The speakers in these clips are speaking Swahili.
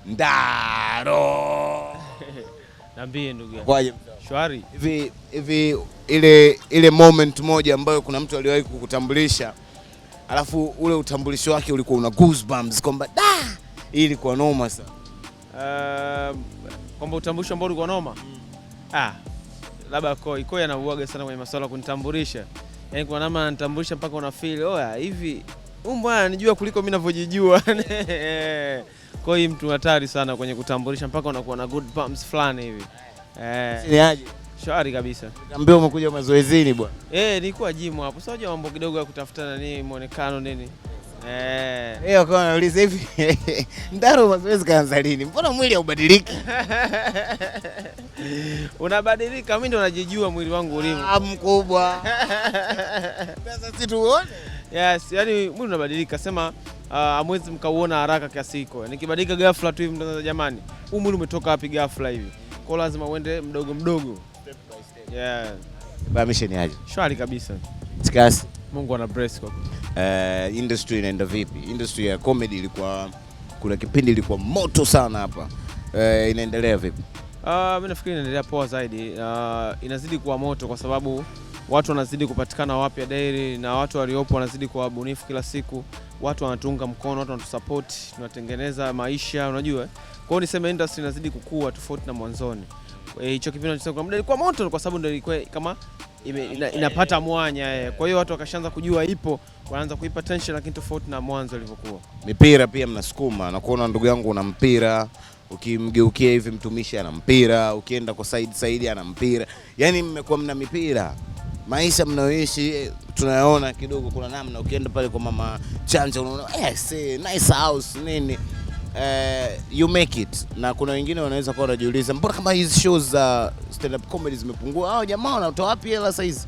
Ndaro. Niambie ndugu yangu. Kwaje? Shwari. Hivi ile moment moja ambayo kuna mtu aliwahi kukutambulisha, alafu ule utambulisho wake ulikuwa una goosebumps kwamba da, hii ilikuwa noma sana. Kwamba utambulisho ambao ulikuwa noma? Labda Koi anauaga sana kwenye masuala kunitambulisha. Yaani kuna namna ananitambulisha mpaka una feel, oya hivi huyu bwana ananijua kuliko mimi ninavyojijua. Koi mtu hatari sana kwenye kutambulisha mpaka unakuwa na good bumps fulani hivi. Ni aje? Shwari kabisa. Niambia umekuja mazoezini bwana. Nilikuwa gym hapo. Sio je mambo kidogo ya kutafuta nini muonekano nini. Wakawa wanauliza hivi Ndaro mazoezi kaanza lini? Mbona mwili haubadiliki? Unabadilika, mimi ndo najijua mwili wangu ulivyo. Mkubwa. Sasa si tuone. Yes, yani mwili unabadilika. Sema amwezi mkauona haraka kiasi hiko. Nikibadilika ghafla tu hivi mtangaza, jamani, huu mwili umetoka wapi ghafla hivi? Kwa lazima uende mdogo mdogo. Step by step. Yeah. Bamisha ni aje? Shwari kabisa. Tikasi. Mungu ana bless kwa. Industry inaenda vipi? Industry ya comedy ilikuwa kuna kipindi ilikuwa moto sana hapa. Inaendelea vipi? Mimi nafikiri inaendelea poa zaidi. Inazidi kuwa moto kwa sababu watu wanazidi kupatikana wapya daily na watu waliopo wanazidi kuwa bunifu kila siku. Watu wanatunga mkono, watu wanatusupport, tunatengeneza maisha, unajua. Kwa hiyo niseme industry inazidi kukua tofauti na mwanzoni. Hicho kipindi tunachosema kwa muda ilikuwa moto kwa sababu ndio ilikuwa kama inapata mwanya. Kwa hiyo watu wakashaanza kujua ipo, wanaanza kuipa attention, lakini tofauti na mwanzo ilivyokuwa. Mipira pia mnasukuma, na kuona ndugu yangu una mpira, ukimgeukia hivi mtumishi ana mpira, ukienda kwa Said ana mpira. Yaani mmekuwa mna mipira. Maisha mnaoishi tunayaona kidogo kuna namna, ukienda pale kwa mama Chanja unaona nice house nini. You make it. Na kuna wengine wanaweza kuwa wanajiuliza mbona kama hizi shows za stand up comedy zimepungua? Hao jamaa wanatoa wapi hela sasa hizi?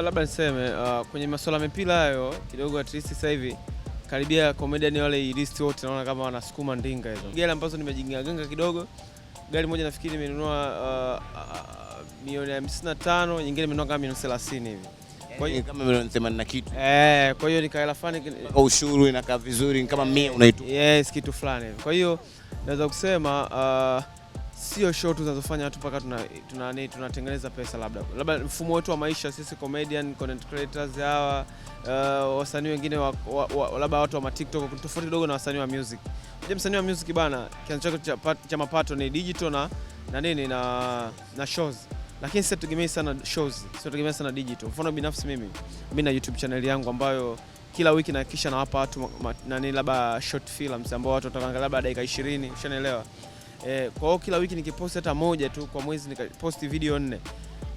Labda niseme kwenye masuala mipira hayo kidogo, at least sasa hivi karibia comedian wale list wote naona kama wanasukuma ndinga hizo. Gari ambazo nimejinganga kidogo, gari moja nafikiri nimenunua milioni 55, nyingine nimenunua kama milioni 30 hivi. Kwa hiyo kama milioni 80 na kitu. Kwa hiyo nikaela fulani kwa ushuru inakaa vizuri kama 100 unaitu. Yes, kitu fulani hivi. Kwa hiyo naweza kusema sio show tu zinazofanya watu mpaka tunatengeneza pesa, labda mfumo wetu wa maisha sisi comedian, content creators hawa, wasanii wengine labda watu wa TikTok tofauti kidogo na wasanii wa music. Unajua msanii wa music bana, kianzo chake cha mapato ni digital na nini na shows. Lakini sisi tutegemea sana shows, sisi tutegemea sana digital. Mfano binafsi mimi na YouTube channel yangu ambayo kila wiki nahakikisha nawapa watu labda short films ambao watu wataangalia labda dakika 20, ushanielewa? Kwa hiyo kila wiki nikipost hata moja tu kwa mwezi, nikapost video 4,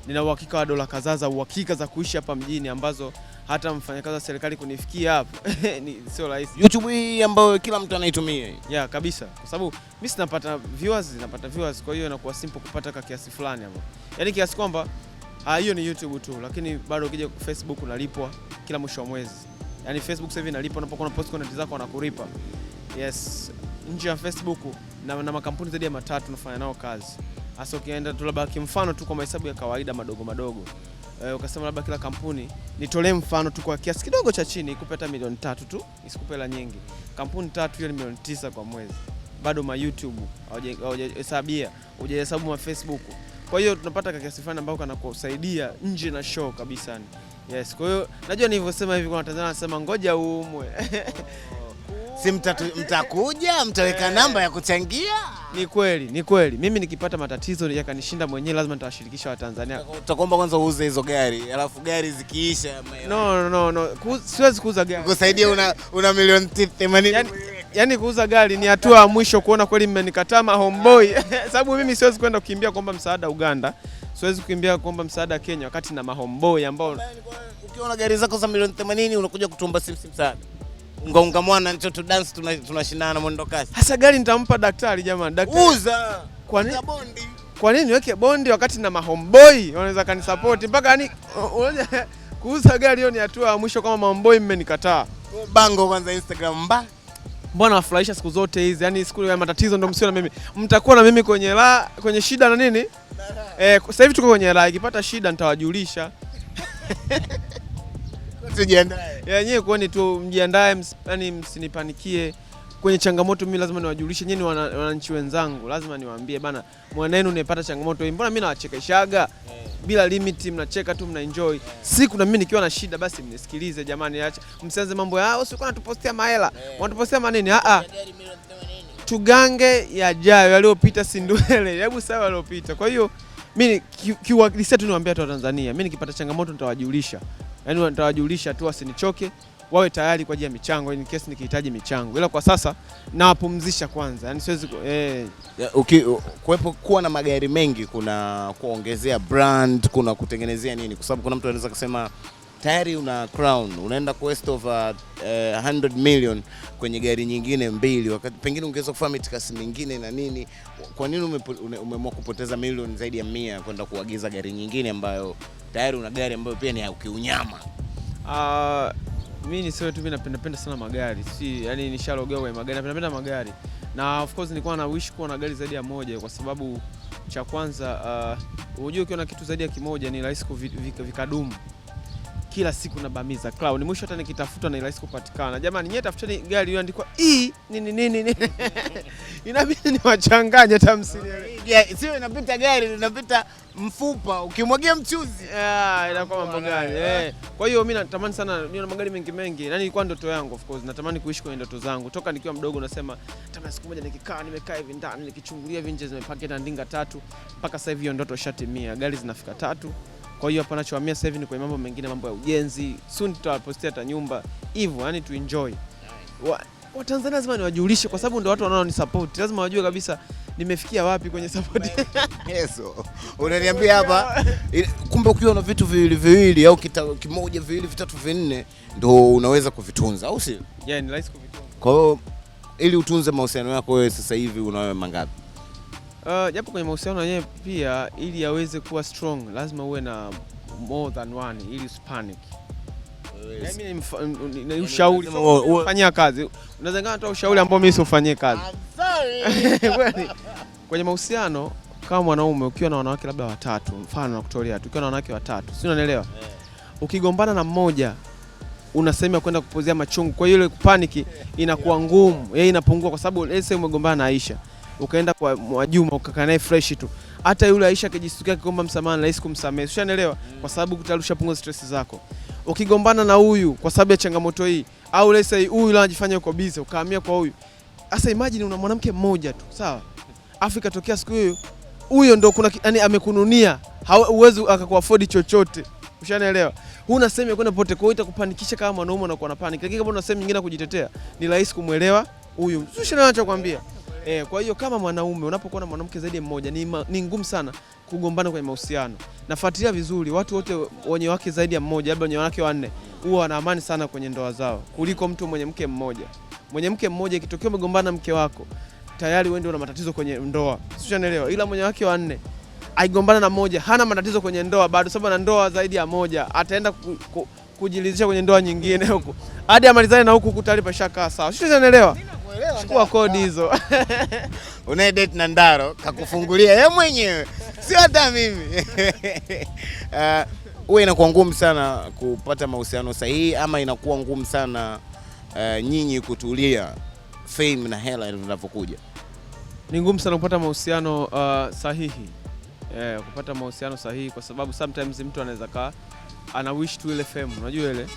nina uhakika wa dola kadhaa za uhakika za kuishi hapa mjini ambazo hata mfanyakazi wa serikali kunifikia hapo ni sio rahisi. YouTube hii ambayo kila mtu anaitumia hii. Yeah, kabisa. Kwa sababu mimi napata viewers, kwa hiyo inakuwa simple kupata kwa kiasi fulani hapo. Yaani kiasi kwamba hiyo ni YouTube tu, lakini bado ukija kwa Facebook unalipwa kila mwisho wa mwezi. Yaani Facebook sasa hivi inalipa unapokuwa unapost content zako wanakulipa. Yes, nje ya Facebook na makampuni zaidi ya 3 tunafanya nao kazi. Hasa ukienda tu labda kimfano tu kwa mahesabu ya kawaida madogo. Ukasema labda kila kampuni nitolee mfano tu kwa kiasi kidogo cha chini ikupe hata milioni 3 tu, isikupe hela nyingi. Kampuni 3 hiyo ni milioni 9 kwa mwezi. Bado YouTube hujahesabia, hujahesabu ma Facebook. Kwa hiyo tunapata kiasi fulani ambao kanakusaidia nje na show kabisa. Yes, kwa hiyo najua nilivyosema hivi kwa Tanzania nasema ngoja uumwe. Si mtakuja, mtaweka namba ya kuchangia? Ni kweli. Mimi nikipata matatizo yakanishinda mwenyewe lazima nitawashirikisha Watanzania. Utakomba kwanza uuze hizo gari, alafu gari zikiisha. No. Siwezi kuuza gari. Kusaidia una milioni 80. Yaani kuuza gari ni hatua ya mwisho kuona kweli mmenikataa homeboy. Sababu mimi siwezi kwenda kukimbia kuomba msaada Uganda. Siwezi kukimbia kuomba msaada Kenya wakati na homeboy ambao ukiona gari zako za milioni 80 unakuja kutuomba msaada. Unga mwana nchoto dance tunashindana mwendo kasi. Hasa gari nitampa daktari jamani. Daktari. Uza. Kwa nini niweke bondi wakati na homeboy wanaweza kanisupport mpaka yani kuuza gari hiyo ni hatua ya mwisho kama homeboy mmenikataa. Bango kwanza Instagram Mbona wafurahisha siku zote hizi? Yaani siku ya matatizo ndio msio na mimi. Mtakuwa na mimi kwenye shida na nini? Sasa hivi tuko kwenye raha, ikipata shida nitawajulisha. Tujiandae. Nyewe kuoni tu mjiandae, yani msinipanikie. kwenye changamoto mimi lazima niwajulishe nyinyi wananchi wenzangu, lazima niwaambie bana, mwanenu unapata changamoto hii, mbona mimi nawachekeshaga bila limit, mnacheka tu, mnaenjoy. Siku na mimi nikiwa na shida basi mnisikilize jamani, acha msianze mambo yao usikuwa natupostia mahela, wanatupostia manini. Tugange yajayo, yaliyopita si ndwele, hebu sawa yaliyopita. Kwa hiyo mimi kiuhalisia tu niwaambia watu wa Tanzania, mimi nikipata changamoto nitawajulisha. Yaani nitawajulisha tu, wasinichoke, wawe tayari kwa ajili ya michango in case nikihitaji michango. Ila kwa sasa nawapumzisha kwanza. Yaani siwezi kuwepo kuwa na magari mengi, kuna kuongezea brand, kuna kutengenezea nini? Kwa sababu kuna mtu anaweza kusema tayari una Crown, unaenda quest over 100 million kwenye gari nyingine mbili, wakati pengine ungeweza kufanya mitikasi mingine na nini. Kwa nini umeamua kupoteza milioni zaidi ya 100 kwenda kuagiza gari nyingine ambayo tayari una gari ambayo pia ni ya kiunyama? Mimi ni sio tu, mimi napenda sana magari. Yani nishalogea kwa magari, napenda magari. Na of course nilikuwa na wish kuwa na gari zaidi ya moja, kwa sababu cha kwanza unajua ukiwa na kitu zaidi ya kimoja ni rahisi vikadumu. Kila siku nabamiza Crown, mwisho hata nikitafuta na rahisi kupatikana. Jamani nyewe tafuteni gari iliyoandikwa nini inabidi niwachanganye tamsilia. Sio inapita gari, inapita mfupa, ukimwagia mchuzi inakuwa mambo gani. Kwa hiyo mimi natamani sana niwe na magari mengi. Na nilikuwa ndoto yangu, of course natamani kuishi kwenye ndoto zangu. Toka nikiwa mdogo nasema kama siku moja nimekaa hivi ndani nikichungulia hivi nje zimepaki na ndinga 3, mpaka sasa hivi hiyo ndoto shatimia. Gari zinafika 3. Kwa hiyo hapa nachohamia sasa hivi ni kwenye mambo mengine, mambo ya ujenzi. Soon tutapostia hata nyumba. Hivyo yani tu enjoy. Watanzania lazima niwajulishe, kwa sababu ndio watu wanao ni support. Lazima wajue kabisa nimefikia wapi kwenye support. Yeso. Unaniambia hapa kumbe ukiwa na vitu viwili au kimoja, viwili, vitatu, vinne ndio unaweza kuvitunza, au si? Yeah, ni rahisi kuvitunza. Kwa hiyo ili utunze mahusiano yako wewe sasa hivi unawe mangapi? Japo kwenye mahusiano yenyewe pia ili yaweze kuwa strong lazima uwe na more than one ili usipanic. Mimi ni ushauri fanyia kazi. Unaweza ngana toa ushauri ambao mimi sifanyie kazi. Kwenye mahusiano kama mwanaume ukiwa na wanawake labda 3, mfano nakutolea tu, ukiwa na wanawake 3, si unanielewa? Ukigombana na mmoja unasema kwenda kupozea machungu, kwa hiyo ile panic inakuwa ngumu, yeye inapungua, kwa sababu let's say umegombana na Aisha, ukaenda kwa Mwajuma ukakaa naye fresh tu, hata yule Aisha akijistukia akiomba msamaha rahisi kumsamehe, ushaelewa? Kwa sababu kutarusha punguza stress zako. Ukigombana na huyu kwa sababu ya changamoto hii, au let's say huyu la anajifanya uko busy ukahamia kwa huyu, sasa imagine una mwanamke mmoja tu, sawa? Afrika tokea siku huyo ndo kuna yani amekununia, hauwezi akakuafford chochote, ushaelewa? Huna sehemu ya kwenda pote, kwa hiyo itakupanikisha kama mwanaume unakuwa na panic. Lakini kama una sehemu nyingine kujitetea, ni rahisi kumuelewa huyu. Ushaelewa ninachokuambia? Kwa hiyo kama mwanaume unapokuwa na mwanamke zaidi ya mmoja ni ngumu sana kugombana kwenye mahusiano. Nafuatilia vizuri watu wote wenye wake zaidi ya mmoja, labda wenye wanawake 4, huwa wana amani sana kwenye ndoa zao kuliko mtu mwenye mke mmoja. Mwenye mke mmoja ikitokea umegombana mke wako, tayari wewe ndio una matatizo kwenye ndoa. Ushaelewa? Ila mwenye wake 4 aigombana na mmoja, hana matatizo kwenye ndoa bado, sababu ana ndoa zaidi ya moja, ataenda kujilizisha kwenye ndoa nyingine huko. Hadi amalizane na huku kutalipa shaka sawa. Ushaelewa? Chukua kodi hizo. Unaye date na Ndaro kakufungulia yeye mwenyewe, sio hata mimi. Wewe inakuwa ngumu sana kupata mahusiano sahihi, ama inakuwa ngumu sana nyinyi kutulia fame na hela vinavyokuja? Ni ngumu sana kupata mahusiano sahihi. Kupata mahusiano sahihi, kwa sababu sometimes mtu anaweza ana wish tu ile fame, unajua ile,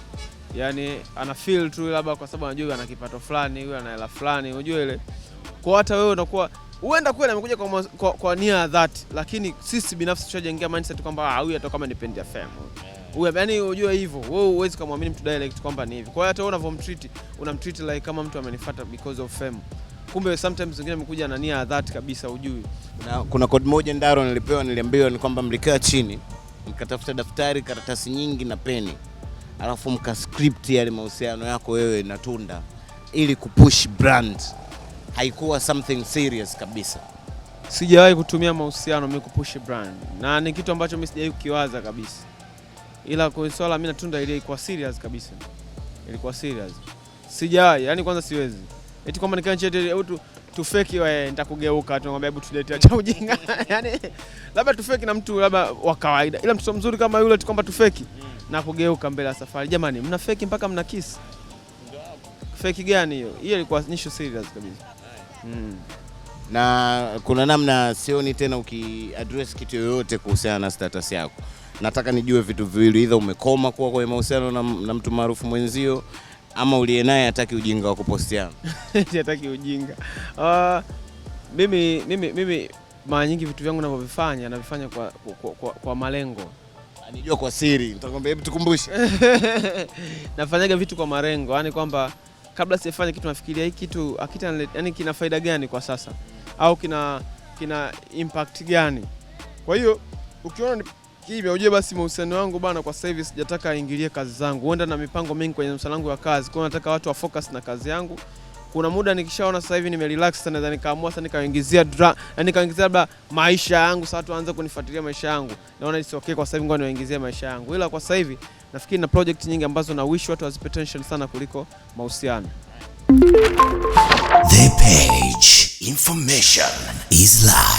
yani ana feel tu labda kwa sababu anajua ana kipato fulani, yule ana hela fulani, unajua ile. Kwa hata wewe unakuwa huenda kweli amekuja kwa nia ya dhati, lakini sisi binafsi tushajengea mindset kwamba huyu hata kama nipendia fame, huyu yani unajua hivyo, wewe huwezi kumwamini mtu direct kwamba ni hivi. Kwa hiyo hata wewe unavomtreat, unamtreat like kama mtu amenifuata because of fame, kumbe sometimes wengine amekuja na nia ya dhati kabisa, hujui. Na kuna code moja Ndaro niliambiwa ni kwamba mlikaa chini mkatafuta daftari, karatasi nyingi na peni, alafu mkascript yale mahusiano yako wewe na Tunda ili kupush brand. Haikuwa something serious kabisa. Sijawahi kutumia mahusiano mimi kupush brand, na ni kitu ambacho mimi sijawahi kukiwaza kabisa. Ila kwa swala mimi na Tunda ile ilikuwa serious kabisa. Ilikuwa serious. Sijawahi, yani kwanza siwezi. Eti kwamba nikanchete tu fake wewe nitakugeuka, tunamwambia hebu tudate, acha ujinga. Yani labda tu fake na mtu labda wa kawaida, ila mtu mzuri kama yule tu kwamba tu fake na kugeuka mbele ya safari. Jamani, mna fake mpaka mna kiss. Fake gani hiyo? Hiyo ilikuwa issue serious kabisa. Na kuna namna sioni tena ukiaddress kitu yoyote kuhusiana na status yako. Nataka nijue vitu viwili, either umekoma kuwa kwenye mahusiano na mtu maarufu mwenzio ama uliye naye hataki ujinga wa kupostiana. Hataki ujinga. Mimi mara nyingi vitu vyangu ninavyofanya navifanya kwa malengo. Anijua kwa siri, nitakwambia hebu tukumbushe. Nafanyaga vitu kwa malengo, yani kwamba kabla sijafanya kitu nafikiria hiki kitu yani kina faida gani kwa sasa au kina impact gani. Kwa hiyo ukiona hivi ujue basi mahusiano wangu bana kwa sasa hivi sijataka aingilie kazi zangu. Huenda na mipango mingi kwenye masuala yangu ya kazi. Kwa nataka watu wa focus na kazi yangu. Kuna muda nikishaona sasa hivi nimerelax sana na nikaamua sasa nikaingizia labda maisha yangu, sasa watu waanze kunifuatilia maisha yangu. Naona it's okay kwa sasa hivi ngoja niwaingizie maisha yangu. Ila kwa sasa hivi nafikiri na project nyingi ambazo na wish watu wazipe attention sana kuliko mahusiano. The Page. Information is life.